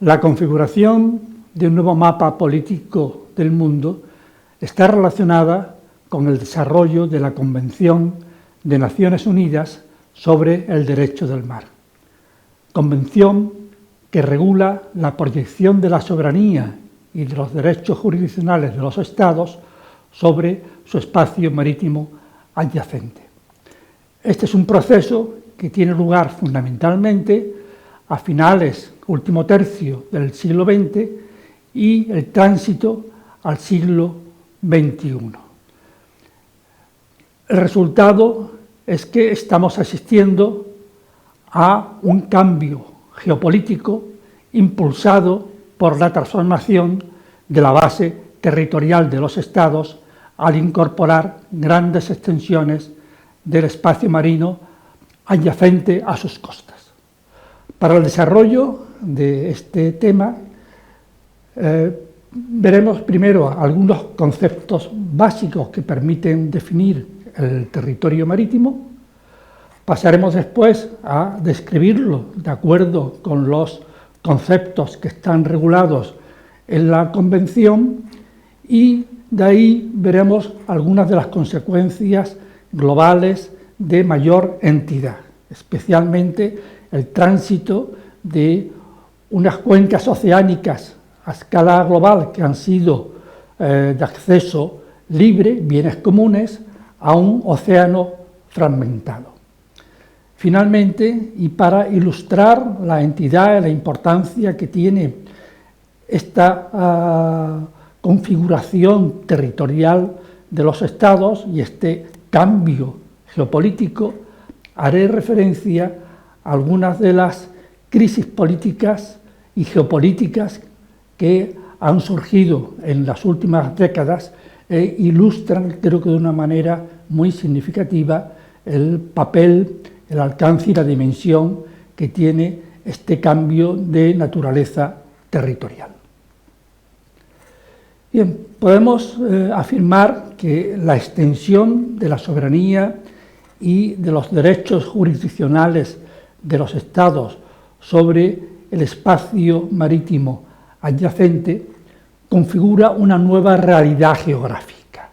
La configuración de un nuevo mapa político del mundo está relacionada con el desarrollo de la Convención de Naciones Unidas sobre el Derecho del Mar. Convención que regula la proyección de la soberanía y de los derechos jurisdiccionales de los Estados sobre su espacio marítimo adyacente. Este es un proceso que tiene lugar fundamentalmente a finales, último tercio del siglo XX y el tránsito al siglo XXI. El resultado es que estamos asistiendo a un cambio geopolítico impulsado por la transformación de la base territorial de los Estados al incorporar grandes extensiones del espacio marino adyacente a sus costas. Para el desarrollo de este tema veremos primero algunos conceptos básicos que permiten definir el territorio marítimo. Pasaremos después a describirlo de acuerdo con los conceptos que están regulados en la Convención y de ahí veremos algunas de las consecuencias globales de mayor entidad, especialmente el tránsito de unas cuencas oceánicas a escala global que han sido de acceso libre, bienes comunes, a un océano fragmentado. Finalmente, y para ilustrar la entidad y la importancia que tiene esta configuración territorial de los Estados y este cambio geopolítico, haré referencia a algunas de las crisis políticas y geopolíticas que han surgido en las últimas décadas e ilustran, creo que de una manera muy significativa, el papel, el alcance y la dimensión que tiene este cambio de naturaleza territorial. Bien, podemos afirmar que la extensión de la soberanía y de los derechos jurisdiccionales de los Estados sobre el espacio marítimo adyacente configura una nueva realidad geográfica,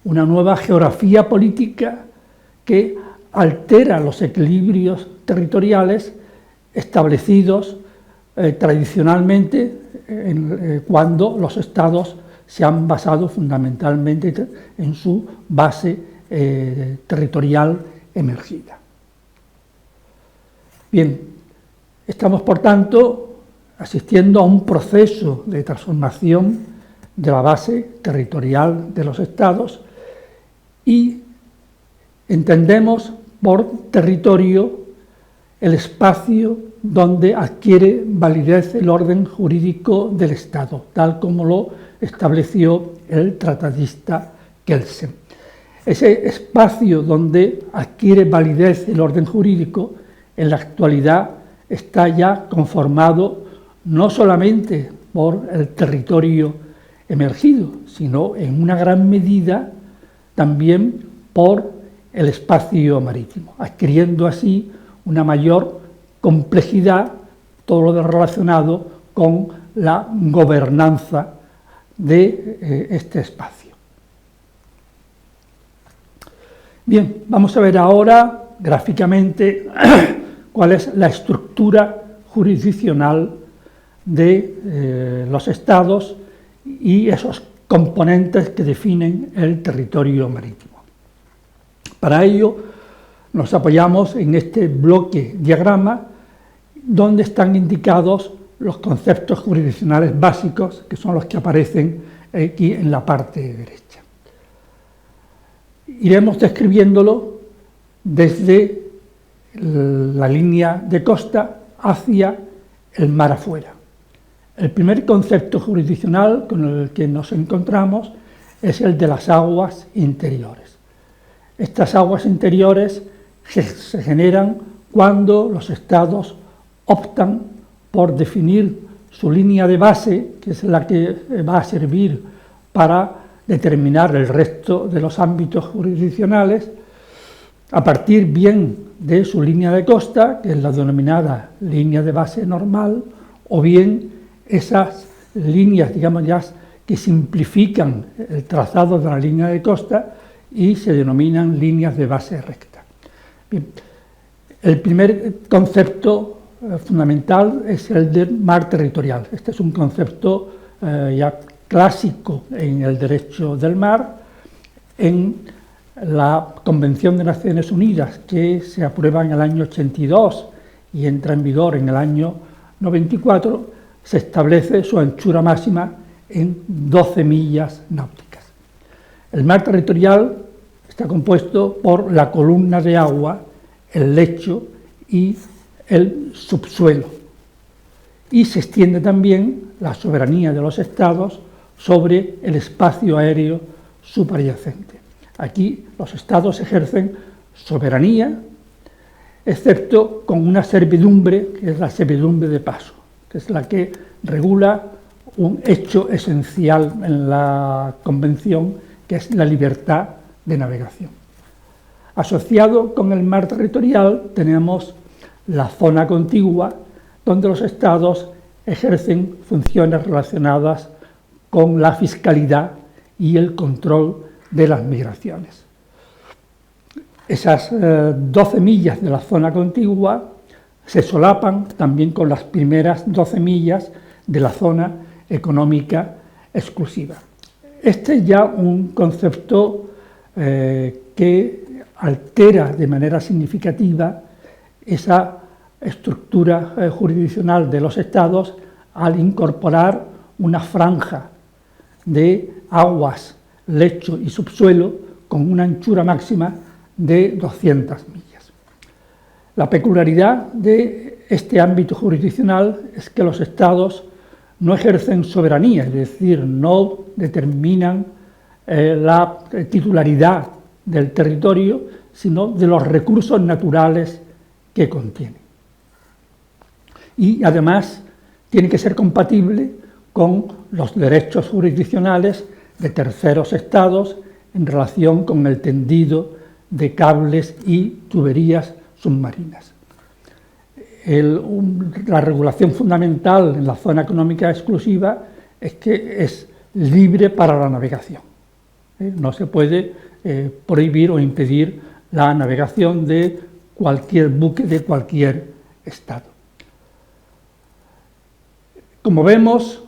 una nueva geografía política que altera los equilibrios territoriales establecidos tradicionalmente cuando los Estados se han basado fundamentalmente en su base territorial emergida. Bien, estamos por tanto asistiendo a un proceso de transformación de la base territorial de los Estados y entendemos por territorio el espacio donde adquiere validez el orden jurídico del Estado, tal como lo estableció el tratadista Kelsen. Ese espacio donde adquiere validez el orden jurídico en la actualidad está ya conformado no solamente por el territorio emergido, sino en una gran medida también por el espacio marítimo, adquiriendo así una mayor complejidad, todo lo relacionado con la gobernanza de este espacio. Bien, vamos a ver ahora gráficamente cuál es la estructura jurisdiccional de los Estados y esos componentes que definen el territorio marítimo. Para ello nos apoyamos en este bloque diagrama donde están indicados los conceptos jurisdiccionales básicos que son los que aparecen aquí en la parte derecha. Iremos describiéndolo desde la línea de costa hacia el mar afuera. El primer concepto jurisdiccional con el que nos encontramos es el de las aguas interiores. Estas aguas interiores se generan cuando los Estados optan por definir su línea de base, que es la que va a servir para determinar el resto de los ámbitos jurisdiccionales, a partir bien de su línea de costa, que es la denominada línea de base normal, o bien esas líneas, digamos ya, que simplifican el trazado de la línea de costa y se denominan líneas de base recta. Bien, el primer concepto fundamental es el del mar territorial. Este es un concepto ya clásico en el derecho del mar. En la Convención de Naciones Unidas, que se aprueba en el año 82 y entra en vigor en el año 94, se establece su anchura máxima en 12 millas náuticas. El mar territorial está compuesto por la columna de agua, el lecho y el subsuelo. Y se extiende también la soberanía de los estados sobre el espacio aéreo subadyacente. Aquí los estados ejercen soberanía, excepto con una servidumbre, que es la servidumbre de paso, que es la que regula un hecho esencial en la Convención, que es la libertad de navegación. Asociado con el mar territorial tenemos la zona contigua, donde los estados ejercen funciones relacionadas con la fiscalidad y el control de las migraciones. Esas 12 millas de la zona contigua se solapan también con las primeras 12 millas de la zona económica exclusiva. Este es ya un concepto que altera de manera significativa esa estructura jurisdiccional de los estados al incorporar una franja de aguas, lecho y subsuelo con una anchura máxima de 200 millas. La peculiaridad de este ámbito jurisdiccional es que los estados no ejercen soberanía, es decir, no determinan la titularidad del territorio, sino de los recursos naturales que contiene. Y además tiene que ser compatible con los derechos jurisdiccionales de terceros estados en relación con el tendido de cables y tuberías submarinas. La regulación fundamental en la zona económica exclusiva es que es libre para la navegación. No se puede prohibir o impedir la navegación de cualquier buque de cualquier estado. Como vemos,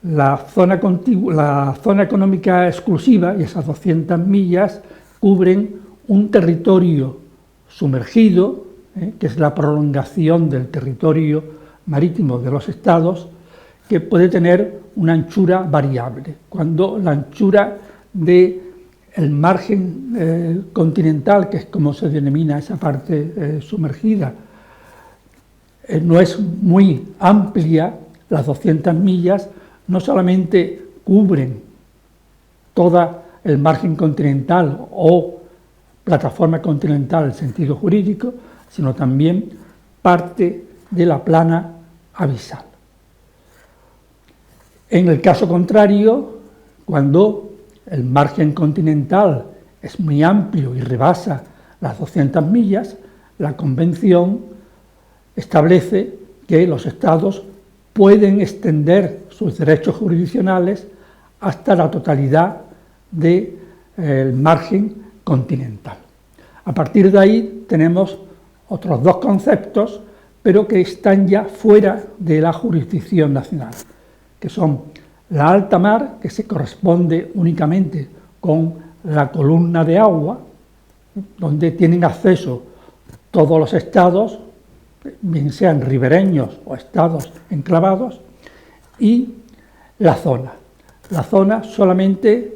la zona económica exclusiva y esas 200 millas cubren un territorio sumergido, que es la prolongación del territorio marítimo de los estados, que puede tener una anchura variable. Cuando la anchura del margen continental, que es como se denomina esa parte sumergida, no es muy amplia, las 200 millas no solamente cubren todo el margen continental o plataforma continental en sentido jurídico, sino también parte de la plana abisal. En el caso contrario, cuando el margen continental es muy amplio y rebasa las 200 millas, la Convención establece que los estados pueden extender sus derechos jurisdiccionales hasta la totalidad del margen continental. A partir de ahí tenemos otros dos conceptos, pero que están ya fuera de la jurisdicción nacional, que son la alta mar, que se corresponde únicamente con la columna de agua, donde tienen acceso todos los estados, bien sean ribereños o estados enclavados, y la zona. La zona solamente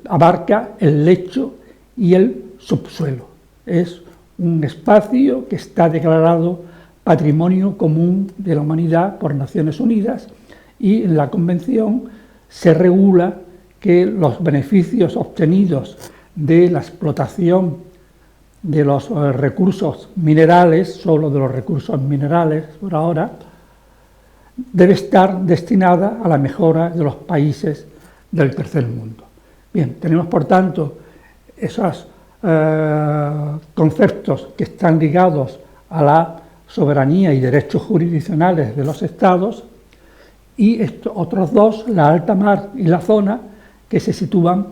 abarca el lecho y el subsuelo. Es un espacio que está declarado Patrimonio Común de la Humanidad por Naciones Unidas, y en la Convención se regula que los beneficios obtenidos de la explotación de los recursos minerales, solo de los recursos minerales por ahora, debe estar destinada a la mejora de los países del tercer mundo. Bien, tenemos por tanto esos conceptos que están ligados a la soberanía y derechos jurisdiccionales de los estados, y otros dos, la alta mar y la zona, que se sitúan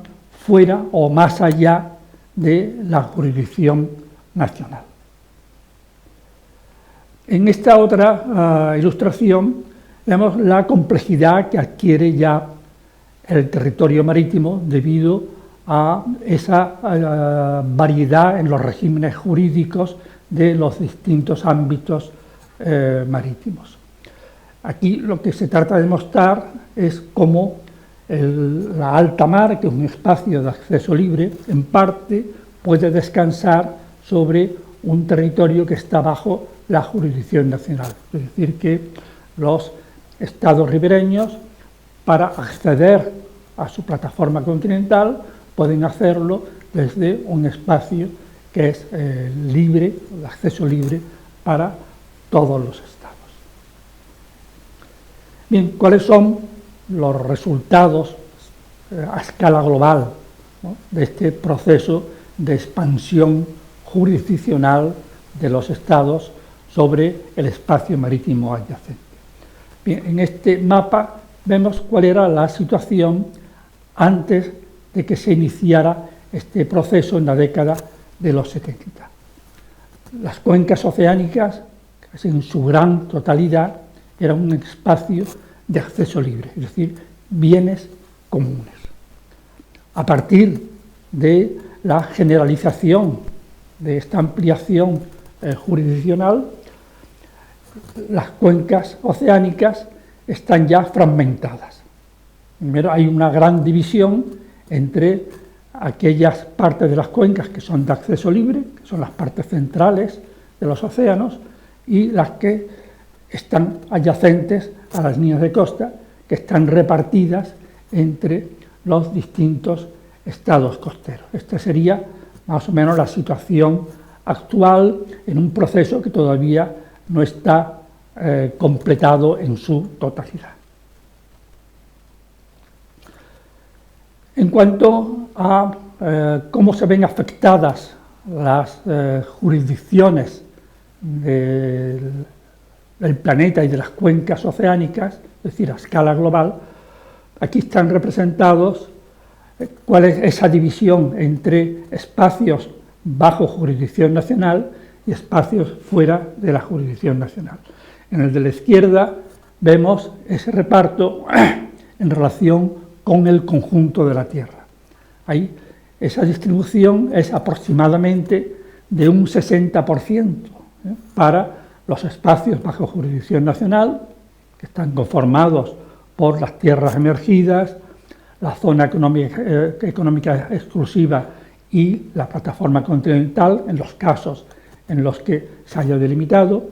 fuera o más allá de la jurisdicción nacional. En esta otra ilustración vemos la complejidad que adquiere ya el territorio marítimo debido a esa variedad en los regímenes jurídicos de los distintos ámbitos marítimos. Aquí lo que se trata de mostrar es cómo la alta mar, que es un espacio de acceso libre, en parte puede descansar sobre un territorio que está bajo la jurisdicción nacional. Es decir, que los estados ribereños, para acceder a su plataforma continental, pueden hacerlo desde un espacio que es libre, de acceso libre para todos los estados. Bien, ¿cuáles son los resultados a escala global, ¿no?, de este proceso de expansión jurisdiccional de los estados sobre el espacio marítimo adyacente? Bien, en este mapa vemos cuál era la situación antes de que se iniciara este proceso en la década de los 70. Las cuencas oceánicas, casi en su gran totalidad, eran un espacio de acceso libre, es decir, bienes comunes. A partir de la generalización de esta ampliación jurisdiccional, las cuencas oceánicas están ya fragmentadas. Primero hay una gran división entre aquellas partes de las cuencas que son de acceso libre, que son las partes centrales de los océanos, y las que están adyacentes a las líneas de costa, que están repartidas entre los distintos estados costeros. Esta sería más o menos la situación actual en un proceso que todavía no está completado en su totalidad. En cuanto a cómo se ven afectadas las jurisdicciones del planeta y de las cuencas oceánicas, es decir, a escala global, aquí están representados cuál es esa división entre espacios bajo jurisdicción nacional y espacios fuera de la jurisdicción nacional. En el de la izquierda vemos ese reparto en relación con el conjunto de la Tierra. Ahí esa distribución es aproximadamente de un 60% para los espacios bajo jurisdicción nacional, que están conformados por las tierras emergidas, la zona económica exclusiva y la plataforma continental, en los casos en los que se haya delimitado,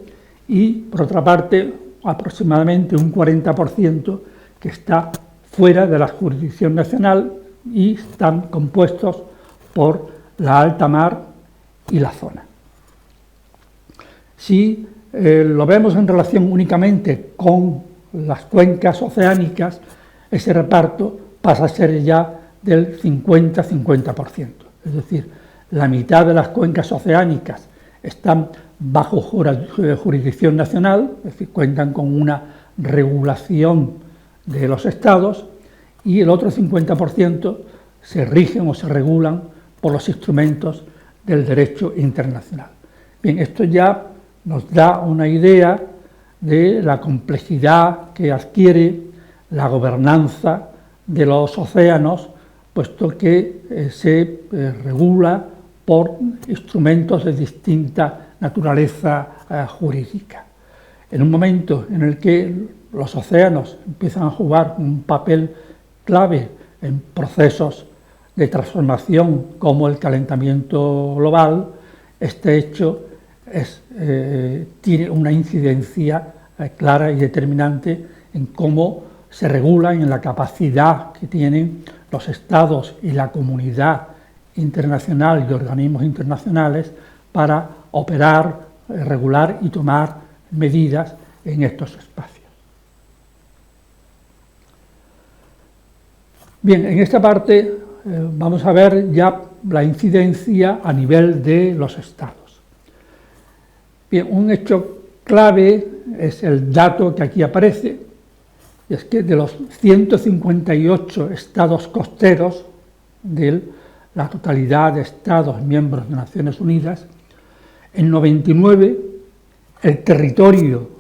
y por otra parte aproximadamente un 40% que está fuera de la jurisdicción nacional y están compuestos por la alta mar y la zona. Si lo vemos en relación únicamente con las cuencas oceánicas, ese reparto pasa a ser ya del 50-50%. Es decir, la mitad de las cuencas oceánicas están bajo jurisdicción nacional, es decir, cuentan con una regulación de los estados, y el otro 50% se rigen o se regulan por los instrumentos del derecho internacional. Bien, esto ya nos da una idea de la complejidad que adquiere la gobernanza de los océanos, puesto que se regula por instrumentos de distinta naturaleza jurídica. En un momento en el que los océanos empiezan a jugar un papel clave en procesos de transformación como el calentamiento global, este hecho tiene una incidencia clara y determinante en cómo se regulan, en la capacidad que tienen los estados y la comunidad internacional y de organismos internacionales para operar, regular y tomar medidas en estos espacios. Bien, en esta parte vamos a ver ya la incidencia a nivel de los estados. Bien, un hecho clave es el dato que aquí aparece, y es que de los 158 estados costeros de la totalidad de estados miembros de Naciones Unidas, en 99 el territorio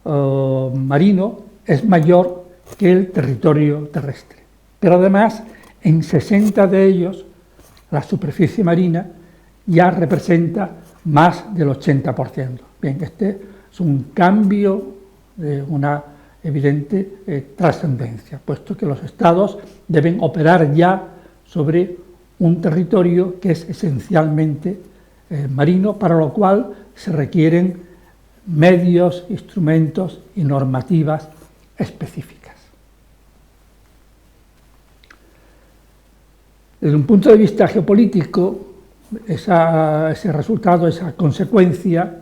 marino es mayor que el territorio terrestre. Pero además, en 60 de ellos, la superficie marina ya representa más del 80%. Bien, este es un cambio de una evidente trascendencia, puesto que los estados deben operar ya sobre un territorio que es esencialmente marino, para lo cual se requieren medios, instrumentos y normativas específicas. Desde un punto de vista geopolítico, ese resultado, esa consecuencia,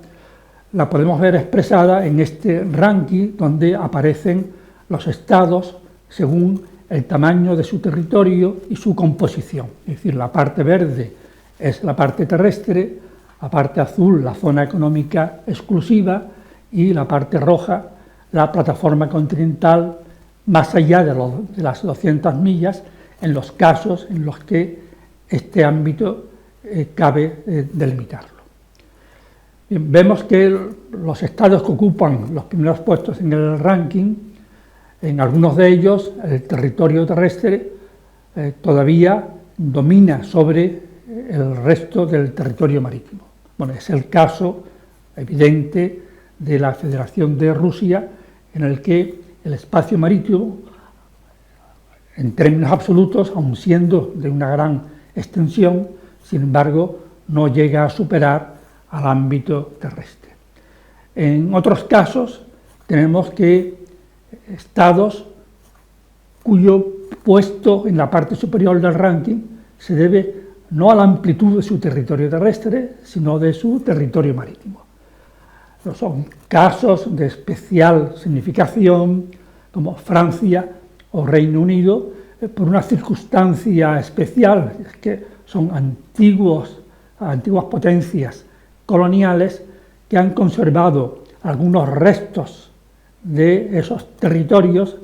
la podemos ver expresada en este ranking donde aparecen los estados según el tamaño de su territorio y su composición. Es decir, la parte verde es la parte terrestre, la parte azul la zona económica exclusiva y la parte roja la plataforma continental más allá de las 200 millas en los casos en los que este ámbito cabe delimitarlo. Bien, vemos que los estados que ocupan los primeros puestos en el ranking, en algunos de ellos el territorio terrestre todavía domina sobre el resto del territorio marítimo. Bueno, es el caso evidente de la Federación de Rusia, en el que el espacio marítimo, en términos absolutos, aun siendo de una gran extensión, sin embargo, no llega a superar al ámbito terrestre. En otros casos, tenemos que estados cuyo puesto en la parte superior del ranking se debe no a la amplitud de su territorio terrestre, sino de su territorio marítimo. Son casos de especial significación, como Francia o Reino Unido, por una circunstancia especial, es que son antiguas potencias coloniales que han conservado algunos restos de esos territorios,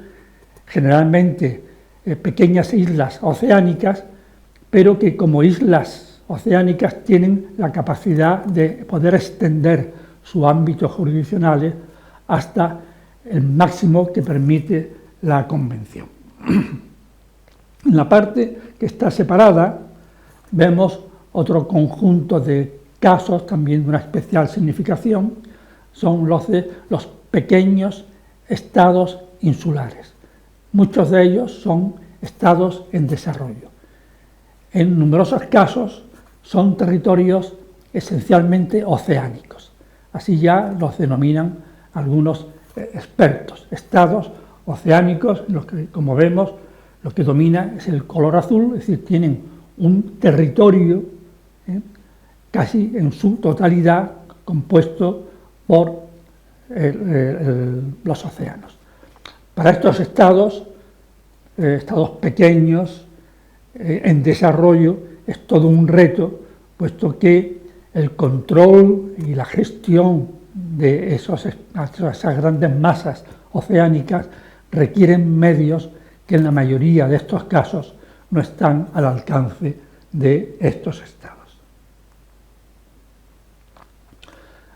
generalmente pequeñas islas oceánicas, pero que como islas oceánicas tienen la capacidad de poder extender su ámbito jurisdiccional hasta el máximo que permite la Convención. En la parte que está separada vemos otro conjunto de casos también de una especial significación, son los de los pequeños estados insulares. Muchos de ellos son estados en desarrollo. En numerosos casos son territorios esencialmente oceánicos. Así ya los denominan algunos expertos, estados oceánicos, en los que, como vemos, lo que domina es el color azul, es decir, tienen un territorio casi en su totalidad compuesto por los océanos. Para estos estados pequeños, en desarrollo, es todo un reto, puesto que el control y la gestión de esas grandes masas oceánicas requieren medios que en la mayoría de estos casos no están al alcance de estos estados.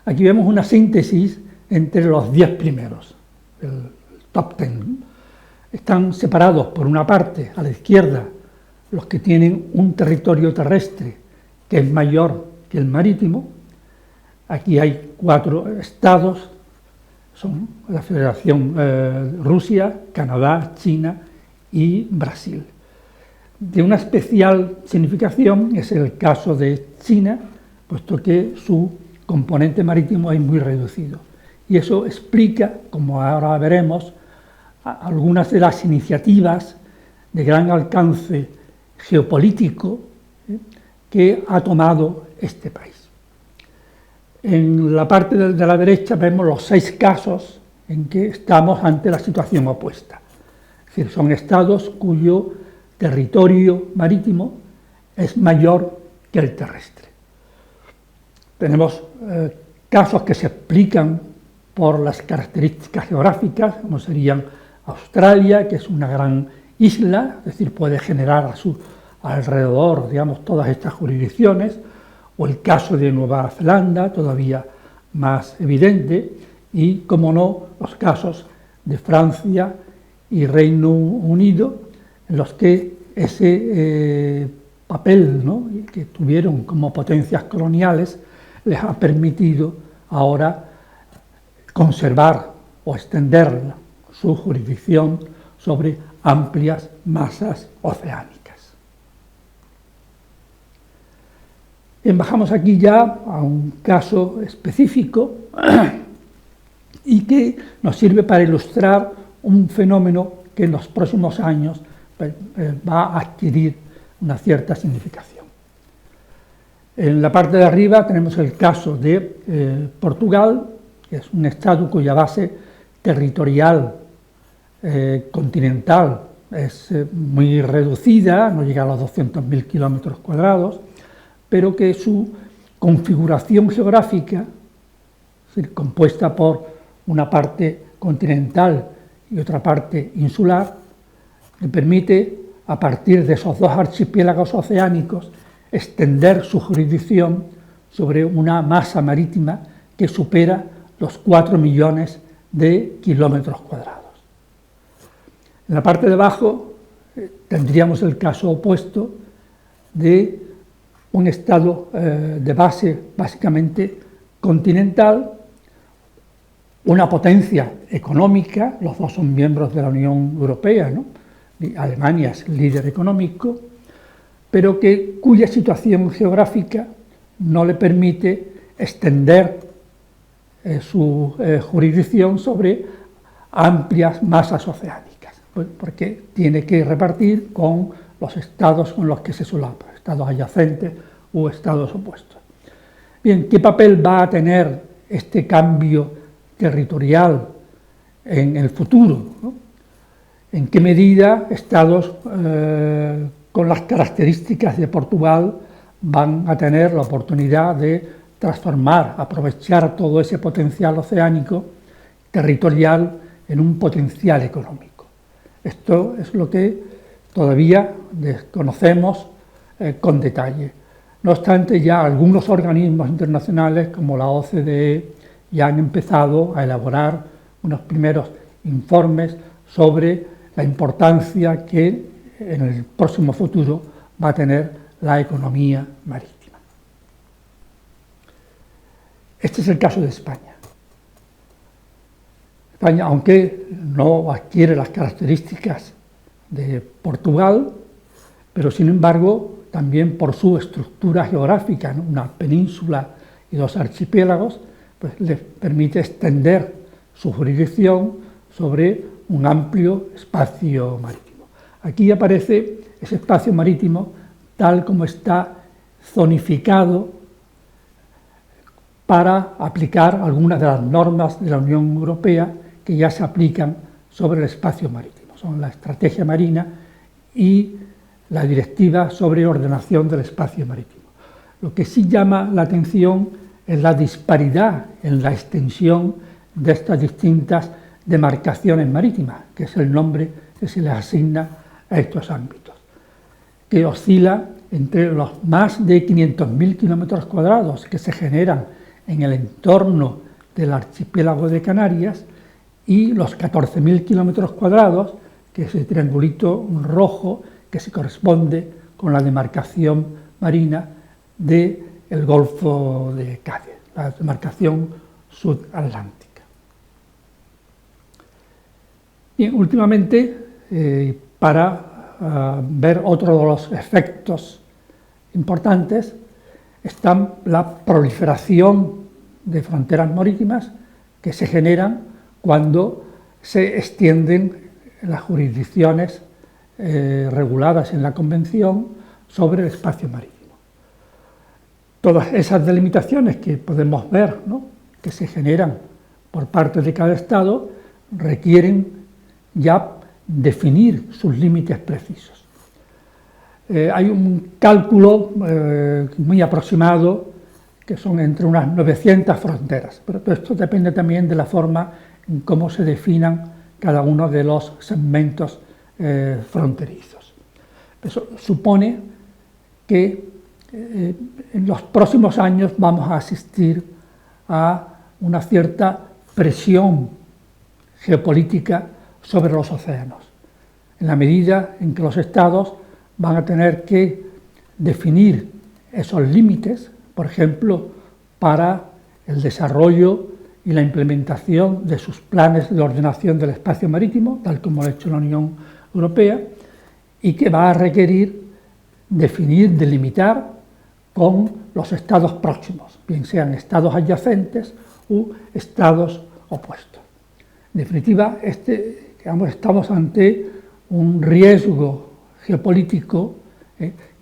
Aquí vemos una síntesis entre los 10 primeros, el top 10. Están separados por una parte, a la izquierda, los que tienen un territorio terrestre que es mayor que el marítimo. Aquí hay 4 estados, son la Federación Rusia, Canadá, China y Brasil. De una especial significación es el caso de China, puesto que su componente marítimo es muy reducido. Y eso explica, como ahora veremos, algunas de las iniciativas de gran alcance geopolítico que ha tomado este país. En la parte de la derecha vemos los 6 casos en que estamos ante la situación opuesta. Es decir, son estados cuyo territorio marítimo es mayor que el terrestre. Tenemos casos que se explican por las características geográficas, como serían Australia, que es una gran isla, es decir, puede generar a su alrededor, digamos, todas estas jurisdicciones, o el caso de Nueva Zelanda, todavía más evidente, y, como no, los casos de Francia y Reino Unido, en los que ese papel, ¿no?, que tuvieron como potencias coloniales les ha permitido ahora conservar o extender su jurisdicción sobre amplias masas oceánicas. Bien, bajamos aquí ya a un caso específico y que nos sirve para ilustrar un fenómeno que en los próximos años va a adquirir una cierta significación. En la parte de arriba tenemos el caso de Portugal, que es un estado cuya base territorial continental es muy reducida, no llega a los 200.000 kilómetros cuadrados, pero que su configuración geográfica, es decir, compuesta por una parte continental y otra parte insular, le permite, a partir de esos dos archipiélagos oceánicos, extender su jurisdicción sobre una masa marítima que supera los 4 millones de kilómetros cuadrados. En la parte de abajo tendríamos el caso opuesto de un estado de base básicamente continental, una potencia económica, los dos son miembros de la Unión Europea, ¿no? Alemania es el líder económico, pero cuya situación geográfica no le permite extender su jurisdicción sobre amplias masas oceánicas, porque tiene que repartir con los estados con los que se solapa, estados adyacentes u estados opuestos. Bien, ¿qué papel va a tener este cambio territorial en el futuro, ¿no? ¿En qué medida estados con las características de Portugal van a tener la oportunidad de transformar, aprovechar todo ese potencial oceánico territorial en un potencial económico? Esto es lo que todavía desconocemos con detalle. No obstante, ya algunos organismos internacionales como la OCDE ya han empezado a elaborar unos primeros informes sobre la importancia que en el próximo futuro va a tener la economía marítima. Este es el caso de España. España, aunque no adquiere las características de Portugal, pero sin embargo, también por su estructura geográfica, ¿no?, una península y dos archipiélagos, pues le permite extender su jurisdicción sobre un amplio espacio marítimo. Aquí aparece ese espacio marítimo tal como está zonificado para aplicar algunas de las normas de la Unión Europea que ya se aplican sobre el espacio marítimo. Son la Estrategia Marina y la Directiva sobre Ordenación del Espacio Marítimo. Lo que sí llama la atención es la disparidad en la extensión de estas distintas demarcaciones marítimas, que es el nombre que se les asigna a estos ámbitos, que oscila entre los más de 500.000 kilómetros cuadrados que se generan en el entorno del archipiélago de Canarias y los 14.000 kilómetros cuadrados, que es el triangulito rojo que se corresponde con la demarcación marina del Golfo de Cádiz, la demarcación sudatlántica. Y últimamente, para ver otro de los efectos importantes, está la proliferación de fronteras marítimas que se generan cuando se extienden las jurisdicciones reguladas en la Convención sobre el espacio marítimo. Todas esas delimitaciones que podemos ver, ¿no?, que se generan por parte de cada Estado, requieren ya definir sus límites precisos. Hay un cálculo muy aproximado que son entre unas 900 fronteras, pero todo esto depende también de la forma en cómo se definan cada uno de los segmentos fronterizos. Eso supone que en los próximos años vamos a asistir a una cierta presión geopolítica sobre los océanos, en la medida en que los estados van a tener que definir esos límites, por ejemplo, para el desarrollo y la implementación de sus planes de ordenación del espacio marítimo, tal como lo ha hecho la Unión Europea, y que va a requerir definir, delimitar con los estados próximos, bien sean estados adyacentes u estados opuestos. En definitiva, estamos ante un riesgo geopolítico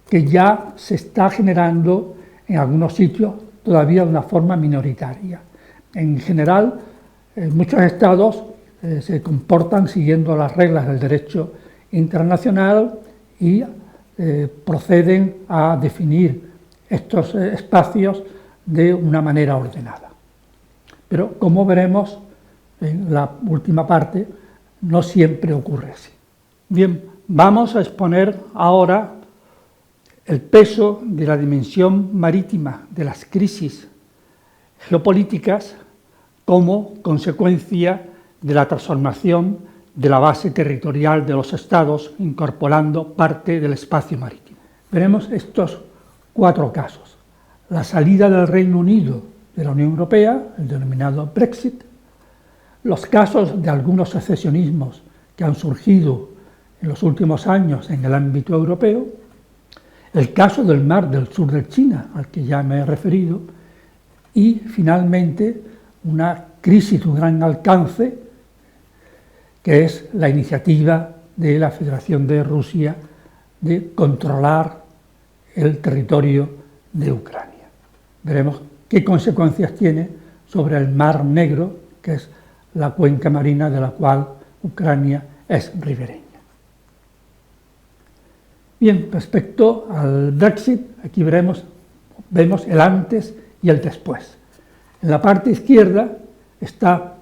que ya se está generando en algunos sitios todavía de una forma minoritaria. En general, muchos estados se comportan siguiendo las reglas del derecho internacional y proceden a definir estos espacios de una manera ordenada. Pero, como veremos en la última parte, no siempre ocurre así. Bien, vamos a exponer ahora el peso de la dimensión marítima de las crisis geopolíticas como consecuencia de la transformación de la base territorial de los estados, incorporando parte del espacio marítimo. Veremos estos 4 casos: la salida del Reino Unido de la Unión Europea, el denominado Brexit; los casos de algunos secesionismos que han surgido en los últimos años en el ámbito europeo; el caso del mar del sur de China, al que ya me he referido; y, finalmente, una crisis de un gran alcance, que es la iniciativa de la Federación de Rusia de controlar el territorio de Ucrania. Veremos qué consecuencias tiene sobre el Mar Negro, que es la cuenca marina de la cual Ucrania es ribereña. Bien, respecto al Brexit, aquí vemos el antes y el después. En la parte izquierda está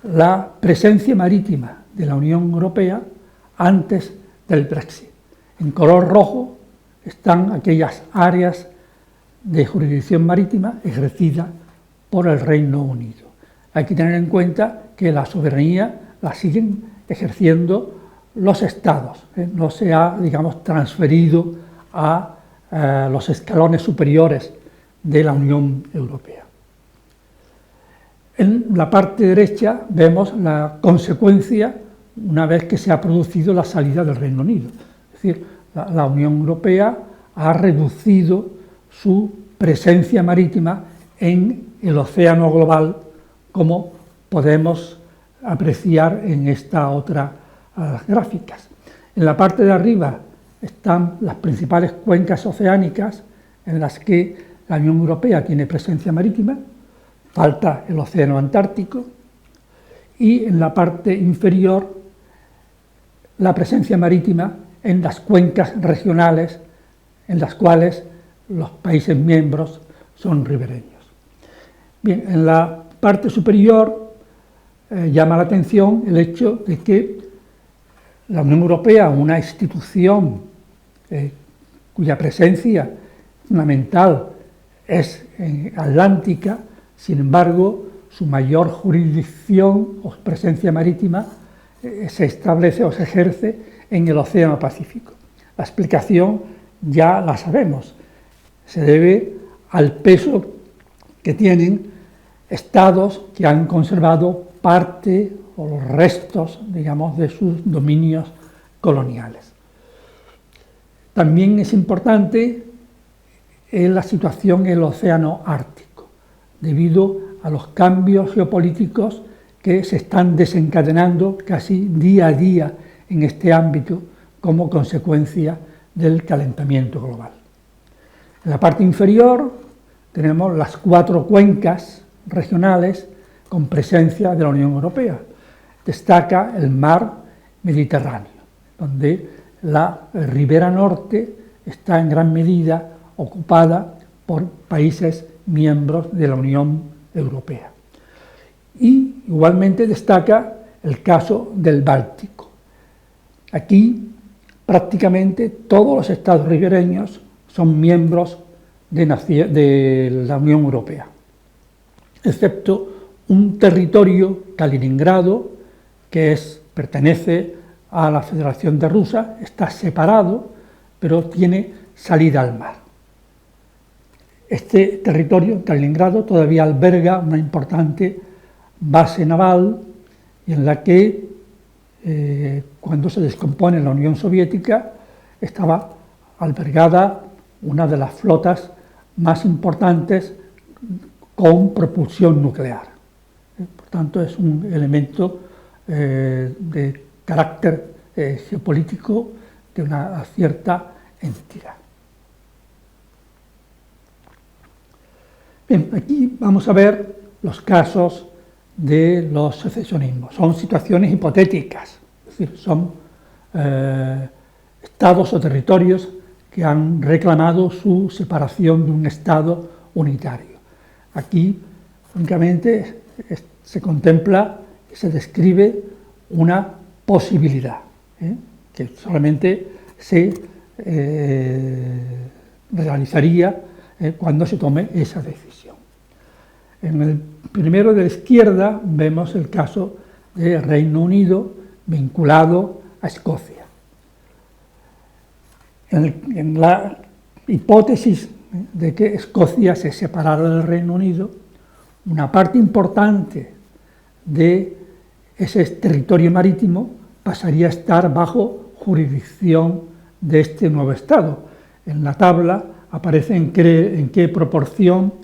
la presencia marítima de la Unión Europea antes del Brexit. En color rojo están aquellas áreas de jurisdicción marítima ejercida por el Reino Unido. Hay que tener en cuenta que la soberanía la siguen ejerciendo los estados, no se ha, transferido a los escalones superiores de la Unión Europea. En la parte derecha vemos la consecuencia una vez que se ha producido la salida del Reino Unido. Es decir, la Unión Europea ha reducido su presencia marítima en el océano global, como podemos apreciar en esta otra gráficas. En la parte de arriba están las principales cuencas oceánicas en las que la Unión Europea tiene presencia marítima. Falta el océano Antártico, y en la parte inferior la presencia marítima en las cuencas regionales en las cuales los países miembros son ribereños. Bien, en la parte superior llama la atención el hecho de que la Unión Europea, una institución cuya presencia fundamental es atlántica, sin embargo, su mayor jurisdicción o presencia marítima se establece o se ejerce en el Océano Pacífico. La explicación ya la sabemos, se debe al peso que tienen estados que han conservado parte o los restos, de sus dominios coloniales. También es importante la situación en el Océano Ártico, debido a los cambios geopolíticos que se están desencadenando casi día a día en este ámbito como consecuencia del calentamiento global. En la parte inferior tenemos las 4 cuencas regionales con presencia de la Unión Europea. Destaca el mar Mediterráneo, donde la ribera norte está en gran medida ocupada por países miembros de la Unión Europea. Y igualmente destaca el caso del Báltico. Aquí prácticamente todos los estados ribereños son miembros de la Unión Europea, excepto un territorio, Kaliningrado, que pertenece a la Federación de Rusia, está separado, pero tiene salida al mar. Este territorio, Kaliningrado, todavía alberga una importante base naval y en la que, cuando se descompone la Unión Soviética, estaba albergada una de las flotas más importantes con propulsión nuclear. Por tanto, es un elemento de carácter geopolítico de una cierta entidad. Bien, aquí vamos a ver los casos de los secesionismos. Son situaciones hipotéticas, es decir, son estados o territorios que han reclamado su separación de un estado unitario. Aquí, únicamente, se contempla, se describe una posibilidad, que solamente se realizaría cuando se tome esa decisión. En el primero de la izquierda vemos el caso del Reino Unido vinculado a Escocia. En la hipótesis de que Escocia se separara del Reino Unido, una parte importante de ese territorio marítimo pasaría a estar bajo jurisdicción de este nuevo Estado. En la tabla aparece en qué proporción,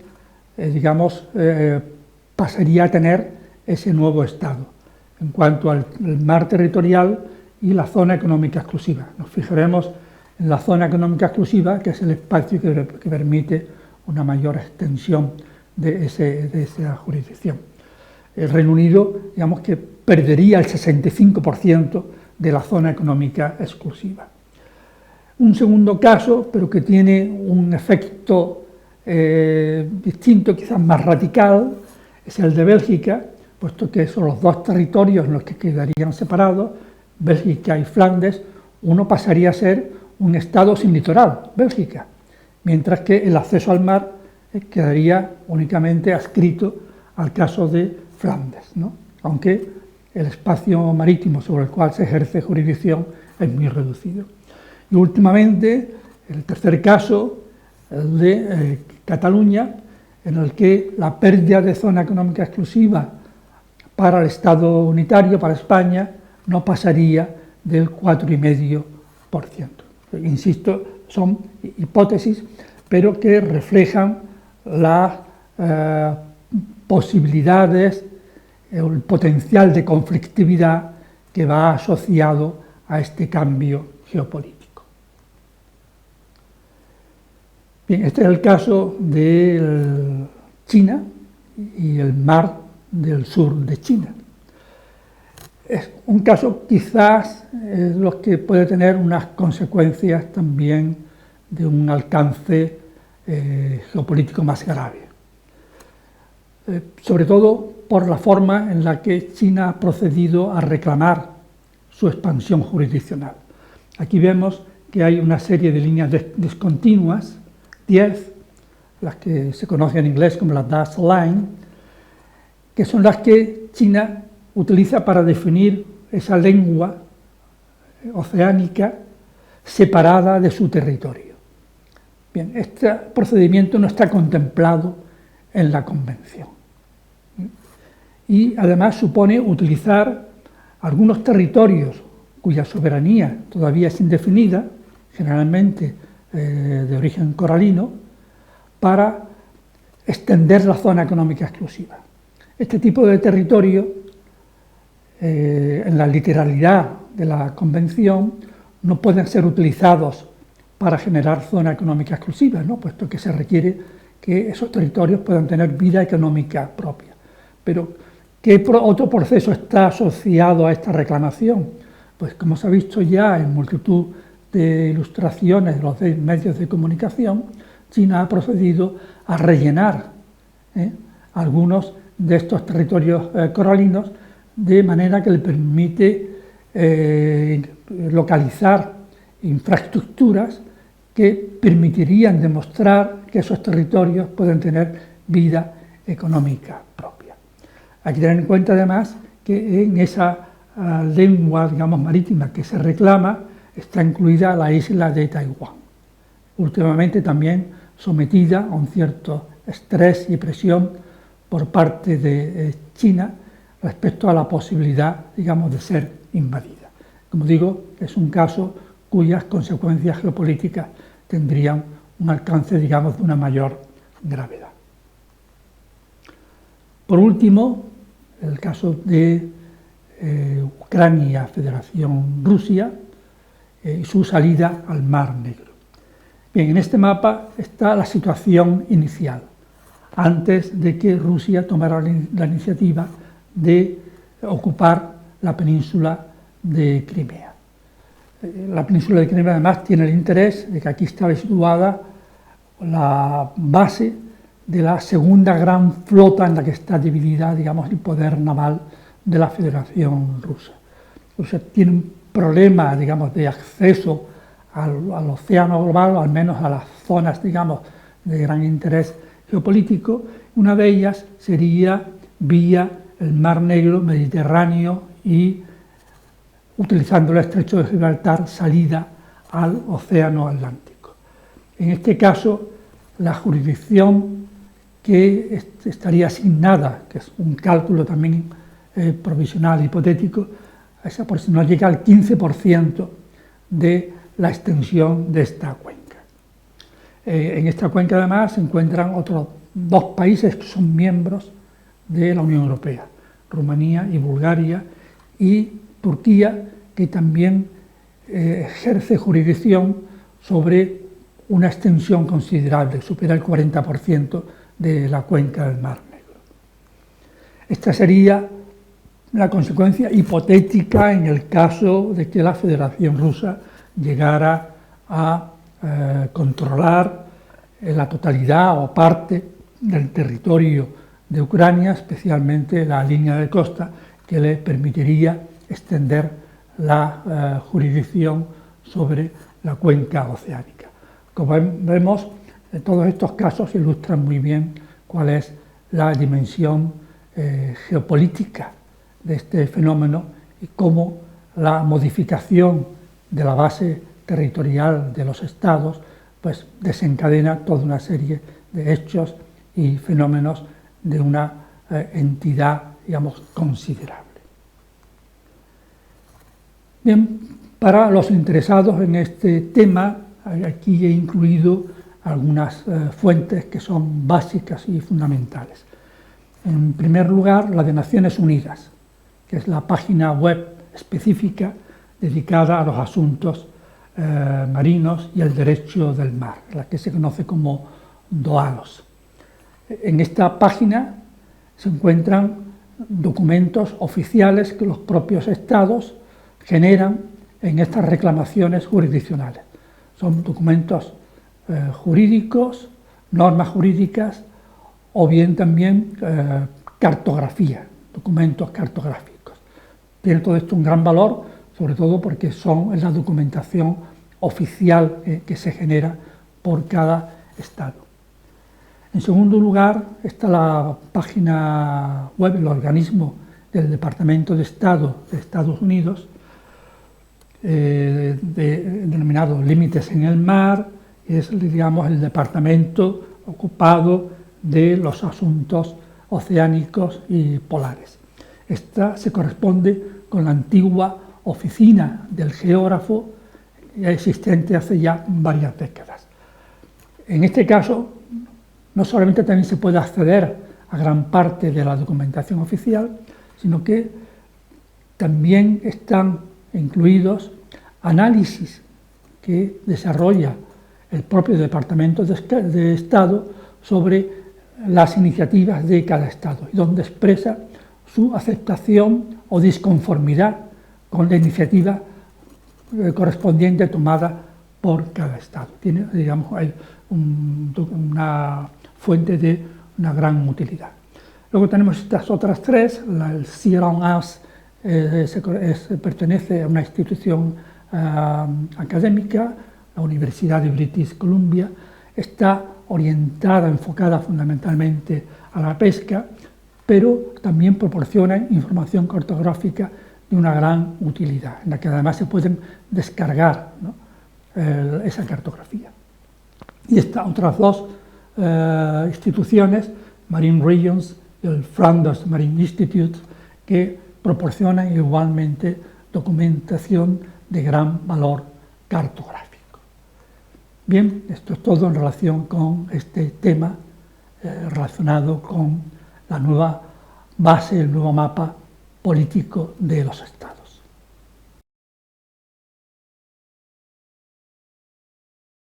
pasaría a tener ese nuevo Estado en cuanto al mar territorial y la zona económica exclusiva. Nos fijaremos en la zona económica exclusiva, que es el espacio que permite una mayor extensión de esa jurisdicción. El Reino Unido, digamos que perdería el 65% de la zona económica exclusiva. Un segundo caso, pero que tiene un efecto distinto, quizás más radical, es el de Bélgica, puesto que son los dos territorios los que quedarían separados, Bélgica y Flandes. Uno pasaría a ser un estado sin litoral, Bélgica, mientras que el acceso al mar quedaría únicamente adscrito al caso de Flandes, ¿no? Aunque el espacio marítimo sobre el cual se ejerce jurisdicción es muy reducido. Y últimamente, el tercer caso, el de Cataluña, en el que la pérdida de zona económica exclusiva para el Estado unitario, para España, no pasaría del 4,5%. Insisto, son hipótesis, pero que reflejan las posibilidades, el potencial de conflictividad que va asociado a este cambio geopolítico. Bien, este es el caso de China y el mar del sur de China. Es un caso quizás lo que puede tener unas consecuencias también de un alcance geopolítico más grave. Sobre todo por la forma en la que China ha procedido a reclamar su expansión jurisdiccional. Aquí vemos que hay una serie de líneas discontinuas, 10, las que se conocen en inglés como las dashed line, que son las que China utiliza para definir esa lengua oceánica separada de su territorio. Bien, este procedimiento no está contemplado en la Convención. Y además supone utilizar algunos territorios cuya soberanía todavía es indefinida, generalmente de origen coralino, para extender la zona económica exclusiva. Este tipo de territorio, en la literalidad de la Convención, no pueden ser utilizados para generar zona económica exclusiva, ¿no? Puesto que se requiere que esos territorios puedan tener vida económica propia. Pero, ¿qué otro proceso está asociado a esta reclamación? Pues como se ha visto ya en multitud de ilustraciones de los medios de comunicación, China ha procedido a rellenar algunos de estos territorios coralinos de manera que le permite localizar infraestructuras que permitirían demostrar que esos territorios pueden tener vida económica propia. Hay que tener en cuenta además que en esa lengua, digamos, marítima que se reclama está incluida la isla de Taiwán, últimamente también sometida a un cierto estrés y presión por parte de China respecto a la posibilidad, digamos, de ser invadida. Como digo, es un caso cuyas consecuencias geopolíticas tendrían un alcance, digamos, de una mayor gravedad. Por último, el caso de Ucrania, Federación Rusia, y su salida al Mar Negro. Bien, en este mapa está la situación inicial, antes de que Rusia tomara la iniciativa de ocupar la península de Crimea. La península de Crimea además tiene el interés de que aquí estaba situada la base de la segunda gran flota en la que está dividida, digamos, el poder naval de la Federación Rusa. Rusia tiene un problema, digamos, de acceso al océano global, o al menos a las zonas, digamos, de gran interés geopolítico. Una de ellas sería vía el Mar Negro, Mediterráneo y, utilizando el estrecho de Gibraltar, salida al océano Atlántico. En este caso, la jurisdicción que estaría asignada, que es un cálculo también provisional, hipotético, no llega al 15% de la extensión de esta cuenca. En esta cuenca además se encuentran otros dos países que son miembros de la Unión Europea, Rumanía y Bulgaria, y Turquía, que también ejerce jurisdicción sobre una extensión considerable, supera el 40% de la cuenca del Mar Negro. Esta sería la consecuencia hipotética en el caso de que la Federación Rusa llegara a controlar la totalidad o parte del territorio de Ucrania, especialmente la línea de costa que le permitiría extender la jurisdicción sobre la cuenca oceánica. Como vemos, todos estos casos ilustran muy bien cuál es la dimensión geopolítica de este fenómeno y cómo la modificación de la base territorial de los estados pues desencadena toda una serie de hechos y fenómenos de una entidad, digamos, considerable. Bien, para los interesados en este tema, aquí he incluido algunas fuentes que son básicas y fundamentales. En primer lugar, la de Naciones Unidas, que es la página web específica dedicada a los asuntos marinos y el derecho del mar, la que se conoce como DOALOS. En esta página se encuentran documentos oficiales que los propios estados generan en estas reclamaciones jurisdiccionales. Son documentos jurídicos, normas jurídicas o bien también cartografía, documentos cartográficos. Tiene todo esto un gran valor, sobre todo porque es la documentación oficial que se genera por cada estado. En segundo lugar está la página web, el organismo del Departamento de Estado de Estados Unidos, denominado Límites en el Mar, es, digamos, el departamento ocupado de los asuntos oceánicos y polares. Esta se corresponde con la antigua oficina del geógrafo existente hace ya varias décadas. En este caso, no solamente también se puede acceder a gran parte de la documentación oficial, sino que también están incluidos análisis que desarrolla el propio Departamento de Estado sobre las iniciativas de cada estado, y donde expresa su aceptación o disconformidad con la iniciativa correspondiente tomada por cada estado. Tiene, digamos, una fuente de una gran utilidad. Luego tenemos estas otras tres, el Sea Around Us pertenece a una institución académica, la Universidad de British Columbia, está orientada, enfocada fundamentalmente a la pesca, pero también proporciona información cartográfica de una gran utilidad, en la que además se pueden descargar, ¿no?, esa cartografía. Y estas otras dos instituciones, Marine Regions y el Flanders Marine Institute, que proporcionan igualmente documentación de gran valor cartográfico. Bien, esto es todo en relación con este tema relacionado con la nueva base, el nuevo mapa político de los estados.